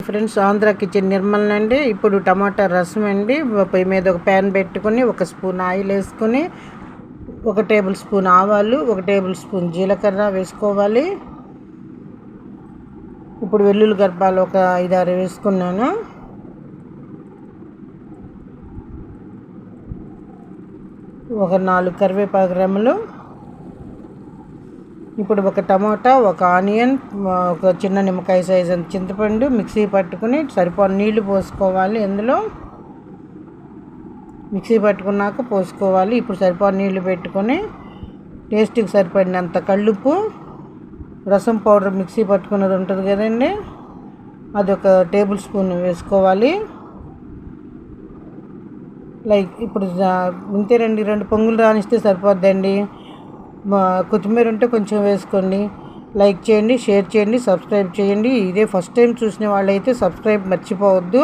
Friends, Andhra kitchen Nirmal అండి. ఇప్పుడు టమాటా రసం అండి. పొయ్యి మీద ఒక ప్యాన్ పెట్టుకుని 1 స్పూన్ ఆయిల్ వేసుకొని 1 టేబుల్ స్పూన్ ఆవాలు 1 టేబుల్ స్పూన్ జీలకర్ర వేసుకోవాలి. ఇప్పుడు వెల్లుల్లి గర్భాలు ఒక 5-6 వేసుకున్నాను. ఒక 4 కరివేపాకు రెమ్మలు. ఇప్పుడు 1 టమాటా, 1 ఆనియన్, ఒక చిన్న నిమ్మకాయ సైజు అంత చింతపండు మిక్సీ పట్టుకుని సరిపోని నీళ్లు పోసుకోవాలి. అందులో మిక్సీ పట్టుకున్నాక పోసుకోవాలి. ఇప్పుడు సరిపోని నీళ్లు పెట్టుకొని టేస్ట్కి సరిపడినంత కల్లుప్పు, రసం పౌడర్ మిక్సీ పట్టుకున్నది ఉంటుంది కదండి, అది 1 టేబుల్ స్పూన్ వేసుకోవాలి. ఇప్పుడు ఇంతేనండి, 2 పొంగులు రానిస్తే సరిపోద్దండి. కొత్తిమీర ఉంటే కొంచెం వేసుకోండి. లైక్ చేయండి, షేర్ చేయండి, సబ్స్క్రైబ్ చేయండి. ఇదే ఫస్ట్ టైం చూసిన వాళ్ళైతే సబ్స్క్రైబ్ మర్చిపోవద్దు.